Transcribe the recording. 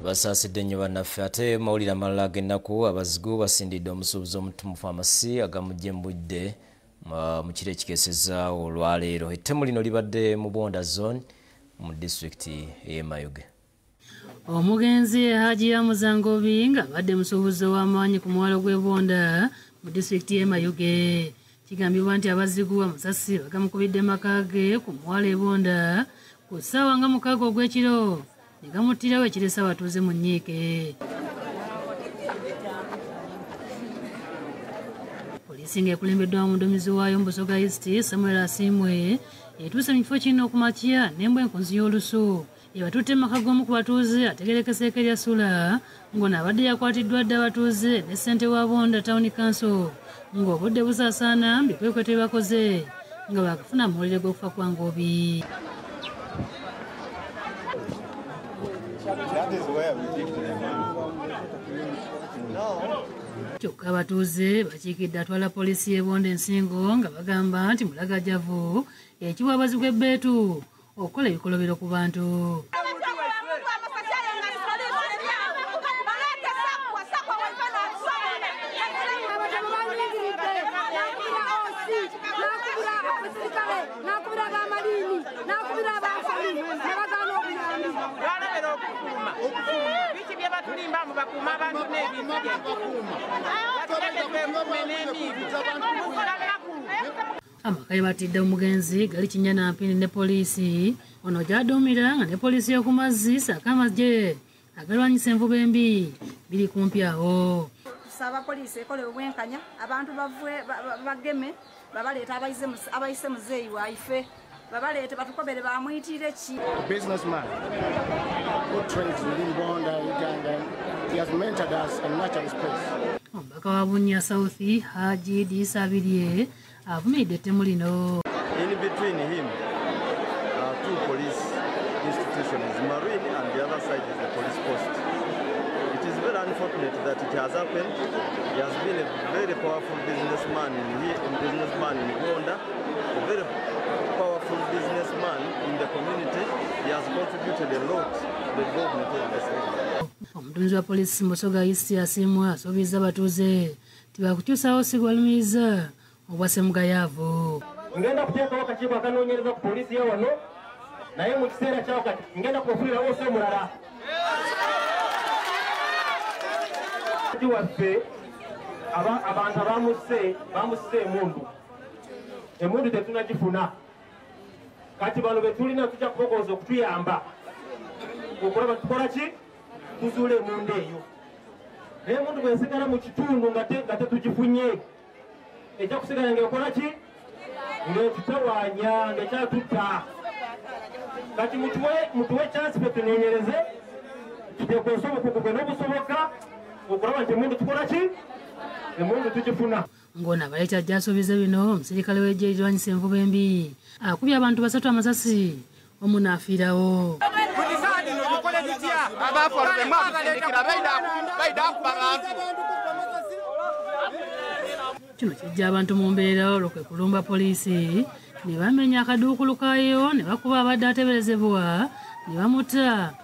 Basaasidde nnyo bannaffe ate mawulire amalala ag'ennaku Abazigu basindidde Omusuubuzi omutumufu amasi agamujje mu budde mu kiro ekikeesezza olwaleero. Ettemu lino libadde mu Bwonda zone mu disitulikiti y'e Mayuge. Omugenzi Haji Muzangobi nga abadde musuubuzi w'amaanyi ku mwalo gw'e Bwonda mu disitulikiti y'e Mayuge. Kigambibwa nti Abazigu amasasi bagamukubidde maka ge ku mwalo e Bwonda ku ssaawa nga 6 ogw'ekiro. Nigamutirawo ekiresa abatuuze mu nnyiike. Poliisi ng'ekulembeddwa omuduumizi waayo mu Busoga East Samuel Asimwe etuuse mu kifo kino okumakya n'embwenkunzi y'olusu ebatutte mu maka g'omu ku batuuze ategeerekeseeko erya Sula ng'ono abadde yakwatiddwa dda abatuuze ne ssente wa Bwonda Town Council ng'obudde busaasaana bikwekweto bakoze nga baakafuna amawulire g'okufa kwa Ngobi. Kyokka abatuuze bakiikidde atwala poliisi y'e Bwonda ensingo nga bagamba nti mulagajjavu ekiwa Abazigu ebbeetu okukola ebikolobero ku bantu. Amaka batidde omugenzi gali kinnya nampini ne poliisi ono gy'aduumira nga ne poliisi y'oku mazzi ssaako amagye agalwanyisa envuba embi biri kumpi awo. Tusaba poliisi ekole obwenkanya abantu bageme babaleeta abayise muzeeyi waife babaleete batukobere bamuyitire ki. Businessman who trades within Bwonda Uganda, he has mentored us in natural space. Omubaka wa Bunya South Haji Disabirye avumiridde ettemu lino. In between him are two police institutions, Marine and the other side is the police post. It is very unfortunate that it has happened. He has been a very powerful businessman in Bwonda, a very powerful businessman in the community. He has contributed a lot to the development of the city. Omuduumizi wa poliisi Busoga East Asimwe asuubizza abatuuze tibakukyusawo sigwalumiriza obwase mugayaavu. Ngenda kuteekawo akakiiko akanoonyereza ku poliisi ya wano naye mu kiseera kyawo kati ngenda kubafunirawo ose omulala. Waffe abantu bamusse emundu tetunagifuna kati bano betulina tujja kubogoza okutuyamba okulaba tukola ki tuzuula emundu eyo naye emundu bwesigala mu kitundu nga tetugifunye ejja kusigala ngaekola ki ng'etutawaanya ng'ekyatutta kati mutuwe chansi fe tunoonyereze tuteekose obukugu bwe n'obusoboka okulaba nti emundu tukola ki emundu tugifuna. Ng'ono abaleeta ajja asuubiza bino omusirikale w'eggye erirwanyisa envuba embi akubye abantu 3 amasasi omu n'afiirawo. Kino kijja abantu mu mbeera olw'okwe kulumba poliisi ne bamenya akaduukulu kaayo ne bakuba abadde ateeberezebwa ne bamuta.